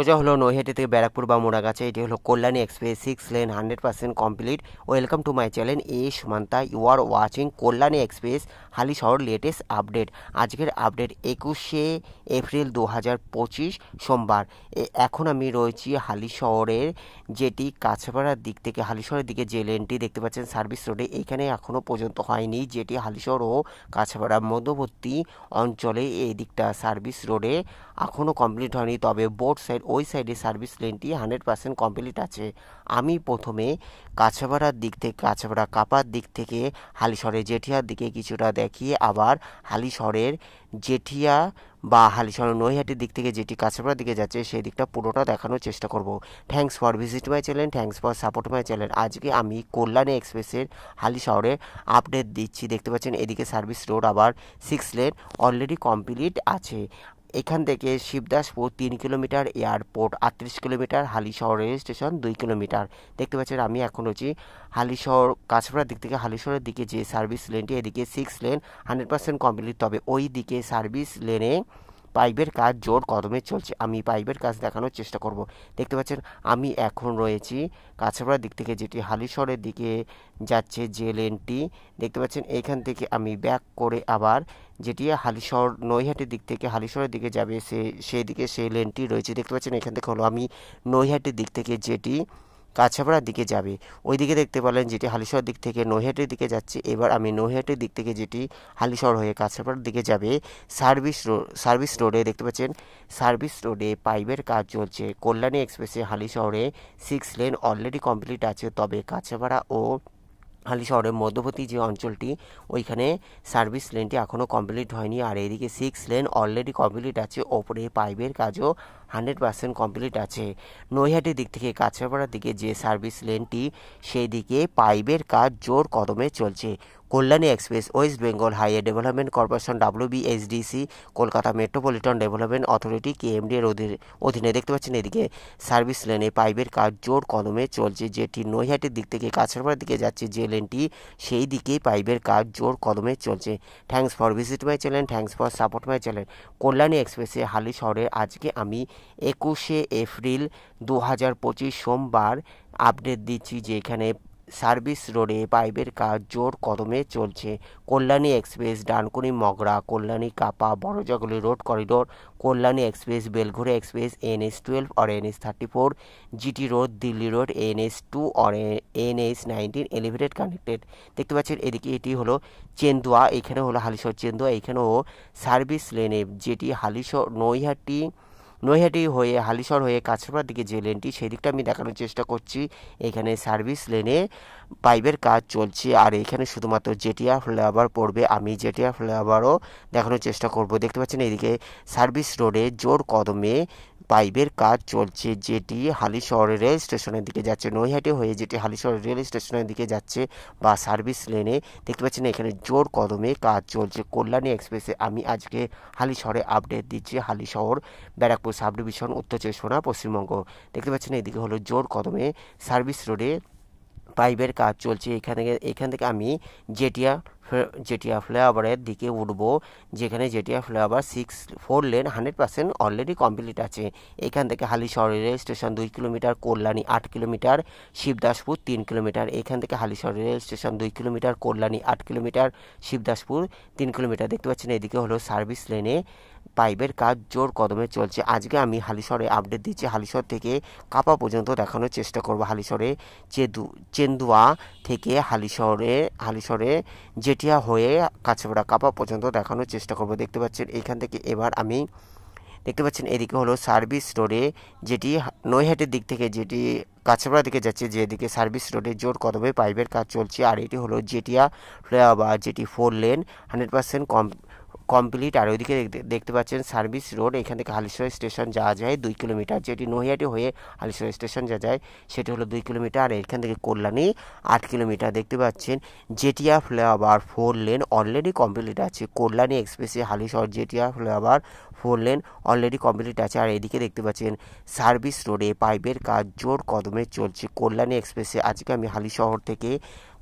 সোজা হলো নৈহাটি থেকে ব্যারাকপুর বা মোড়াগাছা। এটি হলো Kalyani express 6 lane 100% complete. Welcome to my channel এ Sumanta. You are watching Kalyani express Halisahar latest update. আজকের আপডেট 21শে এপ্রিল 2025 সোমবার। এখন আমি রয়েছি হালিশহরের যেটি কাছাপাড়ার দিক থেকে হালিশহরের দিকে যে লেনটি দেখতে পাচ্ছেন সার্ভিস রোডে, এইখানে এখনও পর্যন্ত হয়নি, যেটি হালিশহর ও কাছাপাড়া মধ্যবর্তী অঞ্চলে এই দিকটা সার্ভিস রোডে এখনও কমপ্লিট হয়নি। তবে বোর্ড সাইড ওই সাইডে সার্ভিস লেনটি 100% কমপ্লিট আছে। আমি প্রথমে কাছাপাড়ার দিক থেকে কাছাপাড়া কাপার দিক থেকে হালিশহরের জেঠিয়ার দিকে কিছুটা দেখিয়ে আবার হালিশহরের জেঠিয়া বা হালিশহরের নৈহাটির দিক থেকে যেটি কাছাপাড়ার দিকে যাচ্ছে সেই দিকটা পুরোটা দেখানোর চেষ্টা করব। Thanks for visit my channel, thanks for support my channel. আজকে আমি কল্যাণী এক্সপ্রেসের হালিশহরে আপডেট দিচ্ছি। দেখতে পাচ্ছেন এদিকে সার্ভিস রোড আবার 6 লেন অলরেডি কমপ্লিট আছে। এখান থেকে Shibdaspur 3 kilometre, airport 38 kilometre, Halisahar rail station 2 kilometre. দেখতে পাচ্ছেন আমি এখন রয়েছি হালিশহর কাছাপাড়ার দিক থেকে হালিশহরের দিকে যে সার্ভিস লেনটি, এদিকে 6 লেন 100% কমপ্লিট। তবে ওই দিকে সার্ভিস লেনে পাইপের কাজ জোর কদমে চলছে। আমি পাইপের কাজ দেখানোর চেষ্টা করব। দেখতে পাচ্ছেন আমি এখন রয়েছি কাছাপাড়ার দিক থেকে যেটি হালিশহরের দিকে যাচ্ছে যে লেনটি, দেখতে পাচ্ছেন এইখান থেকে আমি ব্যাক করে আবার যেটি হালিশহর নৈহাটির দিক থেকে হালিশহরের দিকে যাবে সেই দিকে সেই লেনটি রয়েছে। দেখতে পাচ্ছেন এখান থেকে হলো আমি নৈহাটির দিক থেকে যেটি কাছাপাড়ার দিকে যাবে, ওই দিকে দেখতে পেলেন যেটি হালিশহর দিক থেকে নৈহাটির দিকে যাচ্ছে। এবার আমি নৈহাটির দিক থেকে যেটি হালিশহর হয়ে কাছাপাড়ার দিকে যাবে সার্ভিস রোডে, দেখতে পাচ্ছেন সার্ভিস রোডে পাইপের কাজ চলছে। কল্যাণী এক্সপ্রেসে হালিশহরে 6 লেন অলরেডি কমপ্লিট আছে। তবে কাছাপাড়া ও হালিশহরের মধ্যবর্তী যে অঞ্চলটি ওইখানে সার্ভিস লেনটি এখনও কমপ্লিট হয়নি। আর এদিকে 6 লেন অলরেডি কমপ্লিট আছে, ওপরে পাইপের কাজও 100% কমপ্লিট আছে। নৈহাটির দিক থেকে কাছাপাড়ার দিকে যে সার্ভিস লেনটি সেই দিকে পাইপের কাজ জোর কদমে চলছে। Kalyani express West Bengal highway development corporation WBSDC Kolkata metropolitan development authority KMD এর অধীনে দেখতে পাচ্ছেন এদিকে সার্ভিস লেনে পাইপের কাজ জোর কদমে চলছে। যেটি নৈহাটির দিক থেকে কাছাপাড়ার দিকে যাচ্ছে যে লেনটি সেই দিকেই পাইপের কাজ জোর কদমে চলছে। Thanks for visit my channel, thanks for support my channel. Kalyani এক্সপ্রেসে হালিশহরের আজকে আমি 21শে এপ্রিল 2025 সোমবার আপডেট দিচ্ছি যে এখানে সার্ভিস রোডে পাইপের কাজ জোর কদমে চলছে। কল্যাণী এক্সপ্রেস ডানকুনি মগরা, কল্যাণী কাপা, Barajaguli road corridor, Kalyani express Belgharia express NH12 और NH34, GT road Delhi road NH2 और NH19 এলিভেটেড কানেক্টেড। দেখতে পাচ্ছেন এদিকে এটি হলো চেন্দুয়া, এখানে হলো হালিশহর চেন্দুয়া। এখানেও সার্ভিস লেনে যেটি হালিশহর নৈহাটি হয়ে হালিশহর হয়ে কাছাপাড়ার দিকে যে লেনটি সেই দিকটা আমি দেখানোর চেষ্টা করছি। এখানে সার্ভিস লেনে পাইপের কাজ চলছে আর এখানে শুধুমাত্র জেটিয়া ফ্লাইওভার পড়বে। আমি জেটিয়া ফ্লাইওভারও দেখানোর চেষ্টা করব। দেখতে পাচ্ছেন এইদিকে সার্ভিস রোডে জোর কদমে পাইপের কাজ চলছে, যেটি হালিশহর রেল স্টেশনের দিকে যাচ্ছে। নৈহাটি হয়ে যেটি হালিশহর রেল স্টেশনের দিকে যাচ্ছে বা সার্ভিস লেনে দেখতে পাচ্ছেন এখানে জোর কদমে কাজ চলছে। কল্যাণী এক্সপ্রেসে আমি আজকে হালিশহরে আপডেট দিচ্ছি। হালিশহর ব্যারাকপুর সাব ডিভিশন, উত্তর 24 পশ্চিমবঙ্গ। দেখতে পাচ্ছেন এইদিকে হলো জোর কদমে সার্ভিস রোডে পাইপের কাজ চলছে। এখান থেকে আমি জেটিয়া ফ্লাইওভারের দিকে উঠবো, যেখানে Jetia flyover 4 lane 100% already complete আছে। এখান থেকে Halisahar rail station 2 kilometre, Kalyani 8 kilometre, Shibdaspur 3 kilometre. এখান থেকে Halisahar rail station 2 kilometre, Kalyani 8 kilometre, Shibdaspur 3 kilometre. দেখতে পাচ্ছেন এদিকে হলো সার্ভিস লেনে পাইপের কাজ জোর কদমে চলছে। আজকে আমি হালিশহরে আপডেট দিচ্ছি। হালিশহর থেকে কাপা পর্যন্ত দেখানোর চেষ্টা করব। হালিশহরে চেন্দুয়া থেকে হালিশহরে জেঠিয়া হয়ে কাছাপাড়া কাপা পর্যন্ত দেখানোর চেষ্টা করব। দেখতে পাচ্ছেন এইখান থেকে এবার আমি দেখতে পাচ্ছেন এদিকে হলো সার্ভিস রোডে যেটি নৈহাটির দিক থেকে যেটি কাছাপাড়ার দিকে যাচ্ছে, যেদিকে সার্ভিস রোডে জোর কদমে পাইপের কাজ চলছে। আর এটি হলো জেটিয়া ফ্লাইওভার, যেটি 4 লেন 100% কমপ্লিট। আর ওইদিকে দেখতে পাচ্ছেন সার্ভিস রোড, এখান থেকে হালিশহর স্টেশন যাওয়া যায় 2 কিলোমিটার, যেটি নৈহাটি হয়ে হালিশহর স্টেশন যা যায় সেটি হলো 2 কিলোমিটার। আর এখান থেকে কল্যাণী 8 কিলোমিটার। দেখতে পাচ্ছেন Jetia flyover 4 lane already complete আছে। কল্যাণী এক্সপ্রেসে Halisahar Jetia flyover 4 lane already complete আছে। আর এদিকে দেখতে পাচ্ছেন সার্ভিস রোডে পাইপের কাজ জোর কদমে চলছে। কল্যাণী এক্সপ্রেসে আজকে আমি হালিশহর থেকে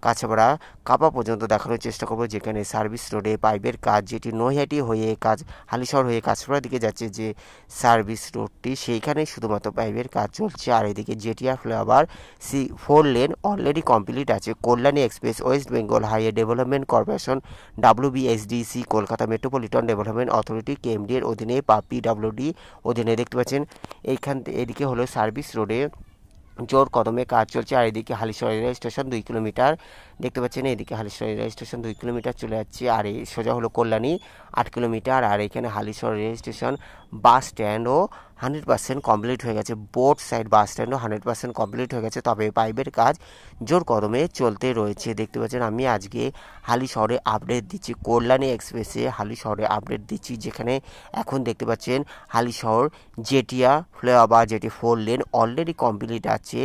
কাছাপাড়া কাপা পর্যন্ত দেখানোর চেষ্টা করব, যেখানে সার্ভিস রোডে পাইপের কাজ, যেটি নৈহাটি হয়ে হালিশহর হয়ে কাছাপাড়ার দিকে যাচ্ছে যে সার্ভিস রোডটি, সেইখানে শুধুমাত্র পাইপের কাজ চলছে। আর এদিকে জেটিআর ফ্লাইওভার 4 লেন অলরেডি কমপ্লিট আছে। Kalyani express West Bengal highway development corporation WBSDC Kolkata metropolitan development authority KMD এর অধীনে বা PWD অধীনে দেখতে পাচ্ছেন এদিকে হলো সার্ভিস রোডে জোর কদমে কাজ চলছে। আর এদিকে হালিশহর রেল স্টেশন 2 কিলোমিটার দেখতে পাচ্ছেন, এদিকে হালিশহর রেল স্টেশন 2 কিলোমিটার চলে যাচ্ছে। আর এই সোজা হলো কল্যাণী 8 কিলোমিটার। আর এখানে হালিশহর রেল স্টেশন বাস স্ট্যান্ডও 100% কমপ্লিট হয়ে গেছে। বোথ সাইড বাস স্ট্যান্ডও 100% কমপ্লিট হয়ে গেছে, তবে পাইপের কাজ জোর কদমে চলতে রয়েছে। দেখতে পাচ্ছেন আমি আজকে হালিশহরে আপডেট দিচ্ছি, কল্যাণী এক্সপ্রেসে হালিশহরে আপডেট দিচ্ছি, যেখানে এখন দেখতে পাচ্ছেন হালিশহর জেটিয়া ফ্লাইওভার যেটি 4 লেন অলরেডি কমপ্লিট আছে।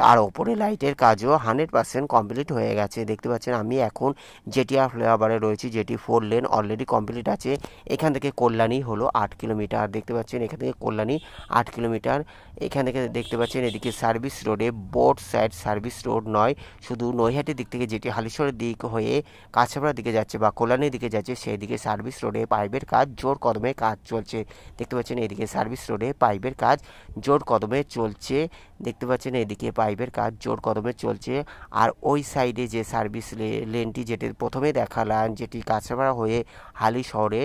আর ওপরে লাইটের কাজও 100% কমপ্লিট হয়ে গেছে। দেখতে পাচ্ছেন আমি এখন জেটিয়া ফ্লাইওভারে রয়েছি, যেটি 4 লেন অলরেডি কমপ্লিট আছে। এখান থেকে কল্যাণী হলো 8 কিলোমিটার। দেখতে পাচ্ছেন এখান থেকে কল্যাণী 8 কিলোমিটার। এখান থেকে দেখতে পাচ্ছেন এদিকে সার্ভিস রোডে বোথ সাইড সার্ভিস রোড নয়, শুধু নৈহাটির দিক থেকে যেটি হালিশহরের দিক হয়ে কাছাপাড়ার দিকে যাচ্ছে বা কল্যাণীর দিকে যাচ্ছে, সেই দিকে সার্ভিস রোডে পাইপের কাজ জোর কদমে কাজ চলছে। দেখতে পাচ্ছেন এদিকে সার্ভিস রোডে পাইপের কাজ জোর কদমে চলছে। দেখতে পাচ্ছেন এদিকে পাইপের কাজ জোর কদমে চলছে। আর ওই সাইডে যে সার্ভিস লেনটি যেটি প্রথমে দেখালাম, যেটি কাছাপাড়া হয়ে হালিশহরে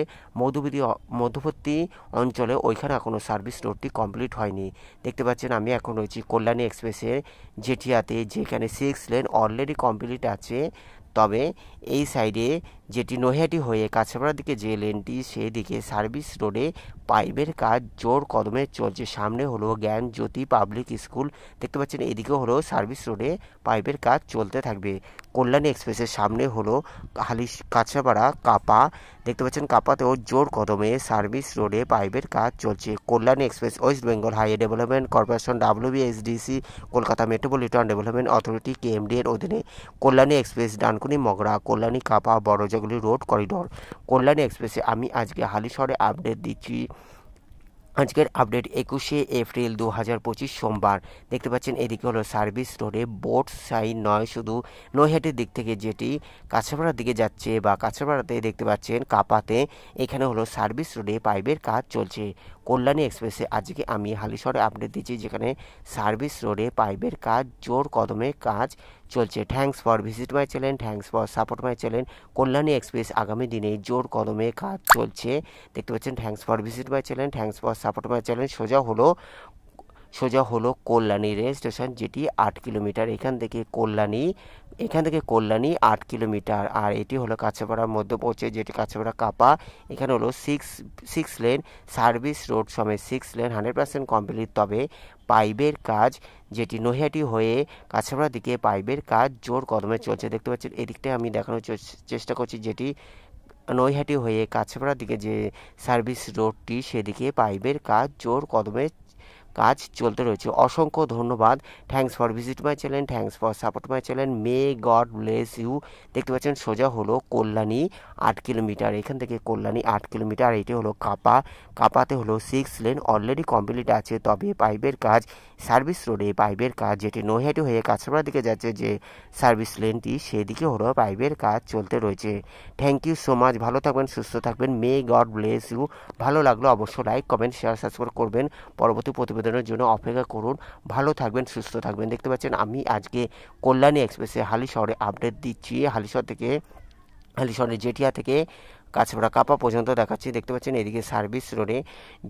মধ্যবর্তী অঞ্চলে, ওইখানে এখনও সার্ভিস রোডটি কমপ্লিট হয়নি। দেখতে পাচ্ছেন আমি এখন রয়েছি কল্যাণী এক্সপ্রেসের জেটিয়াতে, যেখানে 6 লেন অলরেডি কমপ্লিট আছে। তবে এই সাইডে যেটি নৈহাটি হয়ে কাছাপাড়ার দিকে যে লেনটি, সেই দিকে সার্ভিস রোডে পাইপের কাজ জোর কদমে চলছে। সামনে হলো জ্ঞান জ্যোতি পাবলিক স্কুল। দেখতে পাচ্ছেন এদিকেও হলো সার্ভিস রোডে পাইপের কাজ চলতে থাকবে। কল্যাণী এক্সপ্রেসের সামনে হলো কাছাপাড়া কাপা। দেখতে পাচ্ছেন কাপাতেও জোর কদমে সার্ভিস রোডে পাইপের কাজ চলছে। Kalyani express West Bengal highway development corporation WBSDC Kolkata metropolitan development authority KMD এর অধীনে কল্যাণী এক্সপ্রেস ডানকুনি মগরা কল্যাণী কাপা বড়জগলি রোড করিডোর। কল্যাণী এক্সপ্রেসে আমি আজকে হালিশহরে আপডেট দিচ্ছি। আজকের আপডেট 21শে এপ্রিল 2025 সোমবার। দেখতে পাচ্ছেন এদিকে হলো সার্ভিস রোডে বোট সাইড নয়, শুধু নৈহাটির দিক থেকে যেটি কাছাপাড়ার দিকে যাচ্ছে বা কাছাপাড়াতে দেখতে পাচ্ছেন কাপাতে, এখানে হলো সার্ভিস রোডে পাইপের কাজ চলছে। কল্যাণী এক্সপ্রেসে আজকে আমি হালিশহরে আপডেট দিচ্ছি, যেখানে সার্ভিস রোডে পাইপের কাজ জোর কদমে কাজ চলছে। Thanks for visit my channel, thanks for support my channel. Kalyani express আগামী দিনে জোর কদমে কাজ চলছে। দেখতে পাচ্ছেন thanks for visit my channel, thanks for support my channel. সোজা হলো কল্যাণী রেল স্টেশন, যেটি 8 কিলোমিটার। এখান থেকে কল্যাণী 8 কিলোমিটার। আর এটি হলো কাছাপাড়ার মধ্যে পৌঁছে, যেটি কাছাপাড়া কাপা। এখানে হলো 6 লেন সার্ভিস রোড সমেত 6 লেন 100% কমপ্লিট। তবে পাইপের কাজ যেটি নৈহাটি হয়ে কাছাপাড়ার দিকে পাইপের কাজ জোর কদমে চলছে। দেখতে পাচ্ছেন এদিকটায় আমি দেখানোর চেষ্টা করছি, যেটি নৈহাটি হয়ে কাছাপাড়ার দিকে যে সার্ভিস রোডটি, সেদিকে পাইপের কাজ জোর কদমে কাজ চলতে রয়েছে। অসংখ্য ধন্যবাদ। Thanks for visit my channel, thanks for support my channel. May God bless you. দেখতে পাচ্ছেন সোজা হলো কল্যাণী 8 কিলোমিটার। এখান থেকে কল্যাণী 8 কিলোমিটার। এটি হলো কাপাতে হলো 6 লেন অলরেডি কমপ্লিট আছে। তবে পাইপের কাজ সার্ভিস রোডে পাইপের কাজ, যেটি নৈহাটি হয়ে কাছাপাড়ার দিকে যাচ্ছে যে সার্ভিস লেনটি, সেদিকে হলো পাইপের কাজ চলতে রয়েছে। Thank you so much. ভালো থাকবেন, সুস্থ থাকবেন। May God bless you. ভালো লাগলো অবশ্যই লাইক কমেন্ট শেয়ার সাবস্ক্রাইব করবেন। পরবর্তী প্রতিবেদনের জন্য অপেক্ষা করুন। ভালো থাকবেন, সুস্থ থাকবেন। দেখতে পাচ্ছেন আমি আজকে কল্যাণী এক্সপ্রেসে হালিশহরে আপডেট দিচ্ছি। হালিশহরের জেঠিয়া থেকে কাছাপাড়া কাপা পর্যন্ত দেখাচ্ছি। দেখতে পাচ্ছেন এদিকে সার্ভিস রোডে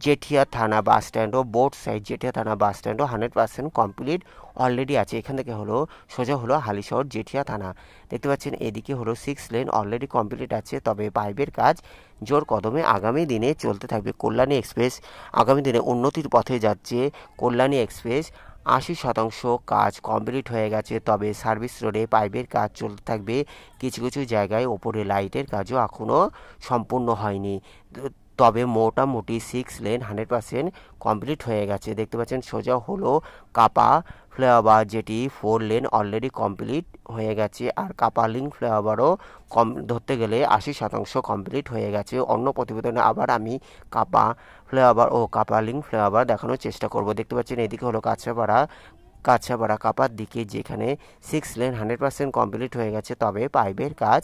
জেঠিয়া থানা বাস স্ট্যান্ডও বোট সাইড জেঠিয়া থানা বাস স্ট্যান্ডও 100% কমপ্লিট অলরেডি আছে। এখান থেকে হলো সোজা হলো হালিশহর জেঠিয়া থানা। দেখতে পাচ্ছেন এদিকে হলো 6 লেন অলরেডি কমপ্লিট আছে। তবে পাইপের কাজ জোর কদমে আগামী দিনে চলতে থাকবে। কল্যাণী এক্সপ্রেস আগামী দিনে উন্নতির পথে যাচ্ছে। কল্যাণী এক্সপ্রেস 80% কাজ কমপ্লিট হয়ে গেছে। তবে সার্ভিস রোডে পাইপের কাজ চলতে থাকবে। কিছু কিছু জায়গায় ওপরে লাইটের কাজও এখনও সম্পূর্ণ হয়নি। তবে মোটামুটি 6 লেন 100% কমপ্লিট হয়ে গেছে। দেখতে পাচ্ছেন সোজা হলো কাপা ফ্লাইওভার, যেটি 4 লেন অলরেডি কমপ্লিট হয়ে গেছে। আর কাপা লিঙ্ক ফ্লাইওভারও ধরতে গেলে 80% কমপ্লিট হয়ে গেছে। অন্য প্রতিবেদনে আবার আমি কাপা ফ্লাইওভার ও কাপা লিঙ্ক ফ্লাইওভার দেখানোর চেষ্টা করব। দেখতে পাচ্ছেন এদিকে হলো কাছাপাড়া কাছাপাড়া কাপার দিকে, যেখানে 6 লেন 100% কমপ্লিট হয়ে গেছে, তবে পাইপের কাজ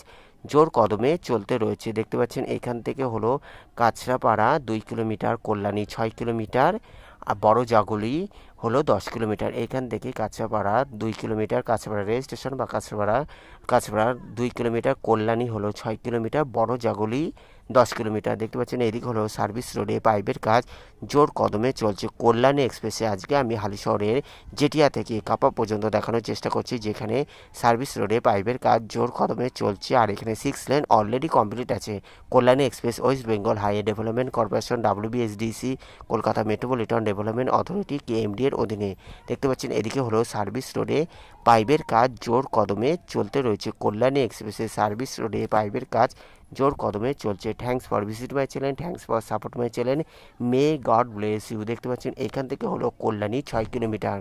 জোর কদমে চলতে রয়েছে। দেখতে পাচ্ছেন এখান থেকে হলো কাছড়াপাড়া 2 কিলোমিটার, কল্যাণী 6 কিলোমিটার, আর বড় জাগুলি হলো 10 কিলোমিটার। এখান থেকে Kanchrapara 2 kilometre, Kanchrapara rail station বা কাছড়াপাড়া 2 কিলোমিটার, কল্যাণী হলো 6 কিলোমিটার, বড় জাগুলি 10 কিলোমিটার। দেখতে পাচ্ছেন এদিক হলো সার্ভিস রোডে পাইপের কাজ জোর কদমে চলছে। কল্যাণী এক্সপ্রেসে আজকে আমি হালিশহরের জেটিয়া থেকে কাপা পর্যন্ত দেখানোর চেষ্টা করছি, যেখানে সার্ভিস রোডে পাইপের কাজ জোর কদমে চলছে, আর এখানে 6 লেন অলরেডি কমপ্লিট আছে। Kalyani express West Bengal highway development corporation WBSDC, Kolkata metropolitan development authority KMD এর অধীনে। দেখতে পাচ্ছেন এদিকে হলো সার্ভিস রোডে পাইপের কাজ জোর কদমে চলতে রয়েছে। কল্যাণী এক্সপ্রেসের সার্ভিস রোডে পাইপের কাজ জোর কদমে চলছে। Thanks for visit my channel, thanks for support my channel, may God bless you. দেখতে পাচ্ছেন এখান থেকে হলো কল্যাণী 6 কিলোমিটার,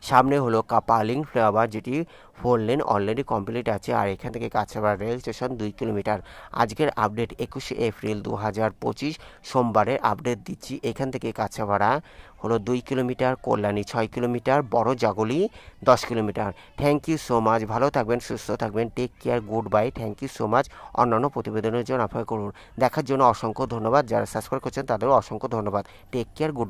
সামনে হলো কাপালিং ফ্লাইওভার, যেটি 4 লেন অলরেডি কমপ্লিট আছে, আর এখান থেকে কাছাপাড়া রেল স্টেশন 2 কিলোমিটার। আজকের আপডেট 21শে এপ্রিল 2025 সোমবারের আপডেট দিচ্ছি। এখান থেকে কাছাপাড়া হলো 2 কিলোমিটার, কল্যাণী 6 কিলোমিটার, বড় Jaguli 10 kilometre. Thank you so much, ভালো থাকবেন, সুস্থ থাকবেন, take care, goodbye, thank you so much. অন্যান্য প্রতিবেদনের জন্য অপেক্ষা করুন। দেখার জন্য অসংখ্য ধন্যবাদ, যারা সাবস্ক্রাইব করছেন তাদেরও অসংখ্য ধন্যবাদ। Take care, good.